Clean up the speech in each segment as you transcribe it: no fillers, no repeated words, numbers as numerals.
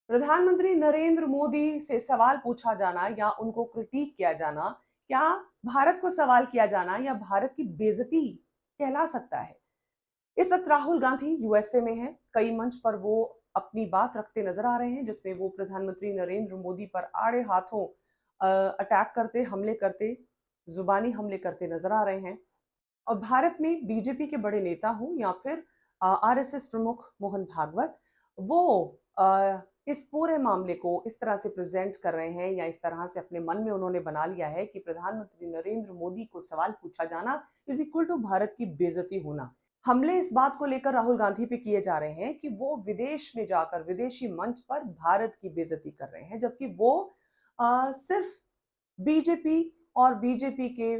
प्रधानमंत्री नरेंद्र मोदी से सवाल पूछा जाना या उनको क्रिटिक किया जाना, क्या भारत को सवाल किया जाना या भारत की बेइज्जती कहला सकता है? इस वक्त राहुल गांधी यूएसए में हैं। कई मंच पर वो अपनी बात रखते नजर आ रहे हैं, जिसमें वो प्रधानमंत्री नरेंद्र मोदी पर आड़े हाथों अटैक करते, हमले करते, जुबानी हमले करते नजर आ रहे हैं। और भारत में बीजेपी के बड़े नेता हों या फिर आरएसएस प्रमुख मोहन भागवत, वो इस पूरे मामले को इस तरह से प्रेजेंट कर रहे हैं या इस तरह से अपने मन में उन्होंने बना लिया है कि प्रधानमंत्री नरेंद्र मोदी को सवाल पूछा जाना इज इक्वल टू भारत की बेइज्जती होना। हमले इस बात को लेकर राहुल गांधी पे किए जा रहे हैं कि वो विदेश में जाकर विदेशी मंच पर भारत की बेइज्जती कर रहे हैं, जबकि वो सिर्फ बीजेपी और बीजेपी के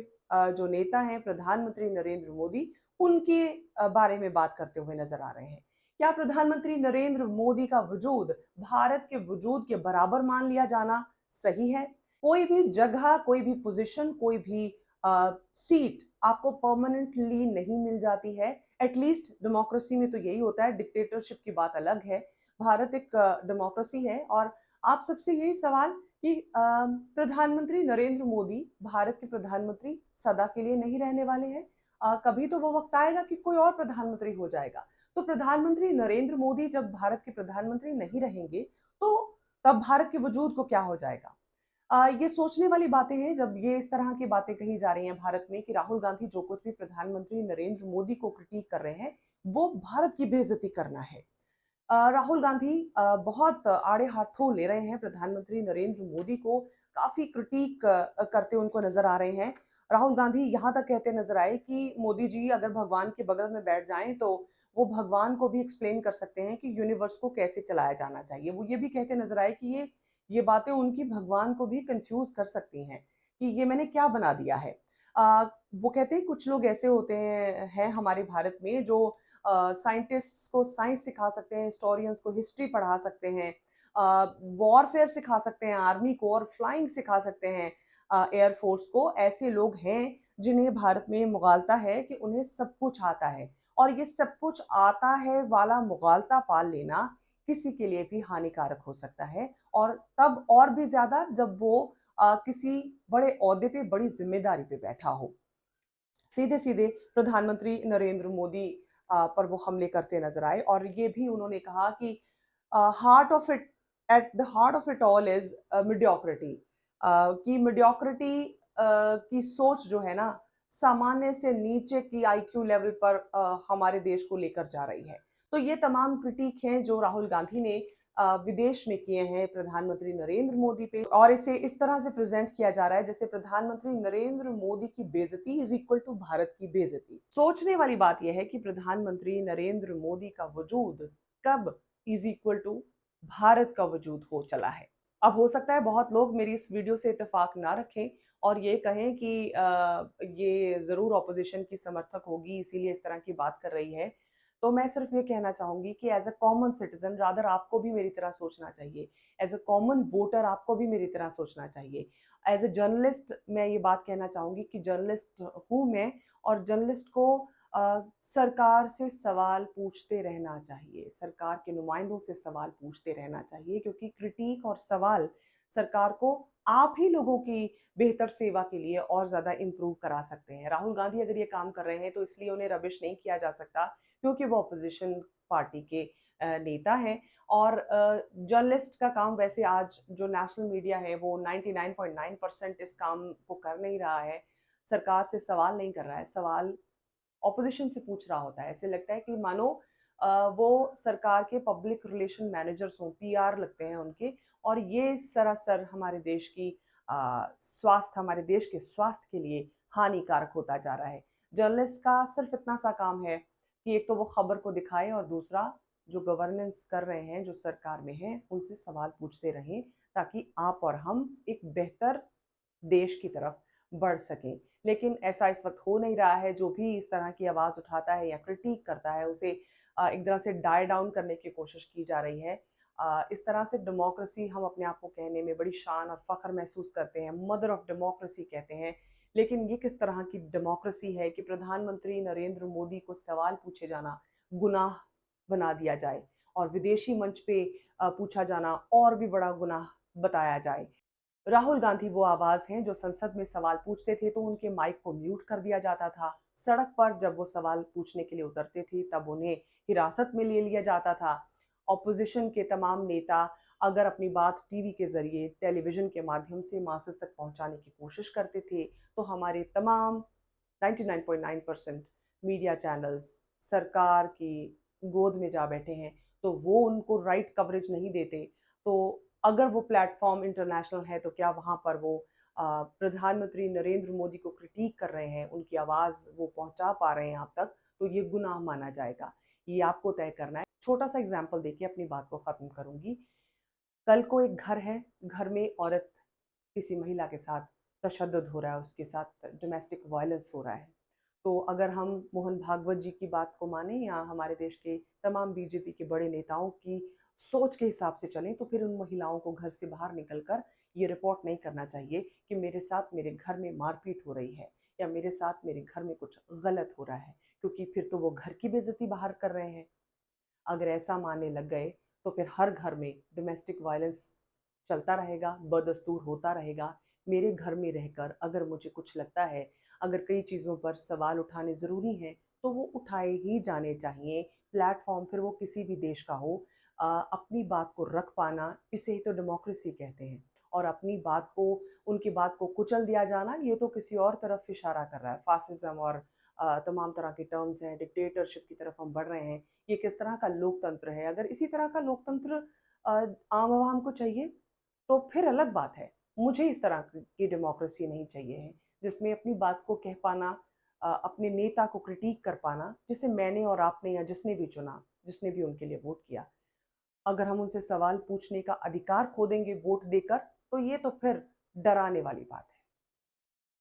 जो नेता हैं प्रधानमंत्री नरेंद्र मोदी, उनके बारे में बात करते हुए नजर आ रहे हैं। क्या प्रधानमंत्री नरेंद्र मोदी का वजूद भारत के वजूद के बराबर मान लिया जाना सही है? कोई भी जगह, कोई भी पोजीशन, कोई भी सीट आपको परमानेंटली नहीं मिल जाती है। एटलीस्ट डेमोक्रेसी में तो यही होता है, डिक्टेटरशिप की बात अलग है। भारत एक डेमोक्रेसी है और आप सबसे यही सवाल कि प्रधानमंत्री नरेंद्र मोदी भारत के प्रधानमंत्री सदा के लिए नहीं रहने वाले हैं। कभी तो वो वक्त आएगा कि कोई और प्रधानमंत्री हो जाएगा। तो प्रधानमंत्री नरेंद्र मोदी जब भारत के प्रधानमंत्री नहीं रहेंगे, तो तब भारत के वजूद को क्या हो जाएगा? ये सोचने वाली बातें हैं जब ये इस तरह की बातें कही जा रही हैं भारत में कि राहुल गांधी जो कुछ भी प्रधानमंत्री नरेंद्र मोदी को क्रिटिक कर रहे हैं, वो भारत की बेइज्जती करना है। राहुल गांधी बहुत आड़े हाथों ले रहे हैं प्रधानमंत्री नरेंद्र मोदी को, काफी क्रिटिक करते उनको नजर आ रहे हैं। राहुल गांधी यहाँ तक कहते नजर आए कि मोदी जी अगर भगवान के बगल में बैठ जाएं तो वो भगवान को भी एक्सप्लेन कर सकते हैं कि यूनिवर्स को कैसे चलाया जाना चाहिए। वो ये भी कहते नजर आए कि ये बातें उनकी भगवान को भी कंफ्यूज कर सकती हैं कि ये मैंने क्या बना दिया है। वो कहते हैं कुछ लोग ऐसे होते हैं हमारे भारत में जो साइंटिस्ट्स को साइंस सिखा सकते हैं, हिस्टोरियंस को हिस्ट्री पढ़ा सकते हैं, वॉरफेयर सिखा सकते हैं आर्मी को और फ्लाइंग सिखा सकते हैं एयरफोर्स को। ऐसे लोग हैं जिन्हें भारत में मुगालता है कि उन्हें सब कुछ आता है, और ये सब कुछ आता है वाला मुगालता पाल लेना किसी के लिए भी हानिकारक हो सकता है, और तब और भी ज्यादा जब वो किसी बड़े ओहदे पे, बड़ी जिम्मेदारी पे बैठा हो। सीधे सीधे प्रधानमंत्री नरेंद्र मोदी पर वो हमले करते नजर आए, और ये भी उन्होंने कहा कि heart of it at the heart of it all is mediocrity, कि मीडियोक्रिटी की सोच जो है ना, सामान्य से नीचे की आईक्यू लेवल पर हमारे देश को लेकर जा रही है। तो ये तमाम क्रिटिक हैं जो राहुल गांधी ने विदेश में किए हैं प्रधानमंत्री नरेंद्र मोदी पे, और इसे इस तरह से प्रेजेंट किया जा रहा है जैसे प्रधानमंत्री नरेंद्र मोदी की बेइज्जती इज इक्वल टू भारत की बेइज्जती। सोचने वाली बात यह है कि प्रधानमंत्री नरेंद्र मोदी का वजूद कब इज इक्वल टू भारत का वजूद हो चला है। अब हो सकता है बहुत लोग मेरी इस वीडियो से इत्तेफाक ना रखें और ये कहें कि ये जरूर ऑपोजिशन की समर्थक होगी इसीलिए इस तरह की बात कर रही है। तो मैं सिर्फ ये कहना चाहूंगी कि as a common citizen rather आपको भी मेरी तरह सोचना चाहिए। एज अ कॉमन वोटर आपको भी मेरी तरह सोचना चाहिए। एज अ जर्नलिस्ट मैं ये बात कहना चाहूंगी कि जर्नलिस्ट हूँ मैं, और जर्नलिस्ट को सरकार से सवाल पूछते रहना चाहिए, सरकार के नुमाइंदों से सवाल पूछते रहना चाहिए, क्योंकि क्रिटिक और सवाल सरकार को आप ही लोगों की बेहतर सेवा के लिए और ज्यादा इम्प्रूव करा सकते हैं। राहुल गांधी अगर ये काम कर रहे हैं तो इसलिए उन्हें रबिश नहीं किया जा सकता क्योंकि वो अपोजिशन पार्टी के नेता हैं। और जर्नलिस्ट का काम वैसे आज जो नेशनल मीडिया है वो 99.9% इस काम को कर नहीं रहा है, सरकार से सवाल नहीं कर रहा है, सवाल ऑपोजिशन से पूछ रहा होता है। ऐसे लगता है कि मानो वो सरकार के पब्लिक रिलेशन मैनेजर्स हों, पीआर लगते हैं उनके, और ये सरासर हमारे देश की स्वास्थ्य, हमारे देश के स्वास्थ्य के लिए हानिकारक होता जा रहा है। जर्नलिस्ट का सिर्फ इतना सा काम है कि एक तो वो खबर को दिखाए और दूसरा जो गवर्नेंस कर रहे हैं, जो सरकार में हैं, उनसे सवाल पूछते रहें ताकि आप और हम एक बेहतर देश की तरफ बढ़ सकें। लेकिन ऐसा इस वक्त हो नहीं रहा है। जो भी इस तरह की आवाज़ उठाता है या क्रिटिक करता है उसे एक तरह से डाई डाउन करने की कोशिश की जा रही है। इस तरह से डेमोक्रेसी हम अपने आप को कहने में बड़ी शान और फ़ख्र महसूस करते हैं, मदर ऑफ डेमोक्रेसी कहते हैं। लेकिन ये किस तरह की डेमोक्रेसी है कि प्रधानमंत्री नरेंद्र मोदी को सवाल पूछे जाना गुनाह बना दिया जाए, और विदेशी मंच पे पूछा जाना और भी बड़ा गुनाह बताया जाए। राहुल गांधी वो आवाज हैं जो संसद में सवाल पूछते थे तो उनके माइक को म्यूट कर दिया जाता था। सड़क पर जब वो सवाल पूछने के लिए उतरते थे तब उन्हें हिरासत में ले लिया जाता था। ऑपोजिशन के तमाम नेता अगर अपनी बात टीवी के जरिए, टेलीविजन के माध्यम से मासेस तक पहुंचाने की कोशिश करते थे तो हमारे तमाम 99.9% मीडिया चैनल्स सरकार की गोद में जा बैठे हैं, तो वो उनको राइट कवरेज नहीं देते। तो अगर वो प्लेटफॉर्म इंटरनेशनल है तो क्या वहाँ पर वो प्रधानमंत्री नरेंद्र मोदी को क्रिटिक कर रहे हैं, उनकी आवाज़ वो पहुँचा पा रहे हैं यहाँ तक, तो ये गुनाह माना जाएगा। ये आपको तय करना है। छोटा सा एग्जाम्पल देके अपनी बात को ख़त्म करूँगी। कल को एक घर है, घर में औरत किसी महिला के साथ तशद्दुद हो रहा है, उसके साथ डोमेस्टिक वायलेंस हो रहा है। तो अगर हम मोहन भागवत जी की बात को माने या हमारे देश के तमाम बीजेपी के बड़े नेताओं की सोच के हिसाब से चलें तो फिर उन महिलाओं को घर से बाहर निकलकर ये रिपोर्ट नहीं करना चाहिए कि मेरे साथ मेरे घर में मारपीट हो रही है या मेरे साथ मेरे घर में कुछ गलत हो रहा है, क्योंकि फिर तो वो घर की बेइज्जती बाहर कर रहे हैं। अगर ऐसा मानने लग गए तो फिर हर घर में डोमेस्टिक वायलेंस चलता रहेगा, बदस्तूर होता रहेगा। मेरे घर में रहकर अगर मुझे कुछ लगता है, अगर कई चीज़ों पर सवाल उठाने ज़रूरी हैं, तो वो उठाए ही जाने चाहिए। प्लेटफ़ॉर्म फिर वो किसी भी देश का हो, अपनी बात को रख पाना, इसे ही तो डेमोक्रेसी कहते हैं। और अपनी बात को, उनकी बात को कुचल दिया जाना, ये तो किसी और तरफ इशारा कर रहा है। फ़ासिज़्म और तमाम तरह के टर्म्स हैं, डिक्टेटरशिप की तरफ हम बढ़ रहे हैं। ये किस तरह का लोकतंत्र है? अगर इसी तरह का लोकतंत्र अ, आम आवाम को चाहिए तो फिर अलग बात है। मुझे इस तरह की डेमोक्रेसी नहीं चाहिए है, जिसमें अपनी बात को कह पाना, अपने नेता को क्रिटिक कर पाना, जिसे मैंने और आपने या जिसने भी चुना, जिसने भी उनके लिए वोट किया। अगर हम उनसे सवाल पूछने का अधिकार खो देंगे वोट देकर, तो ये तो फिर डराने वाली बात है।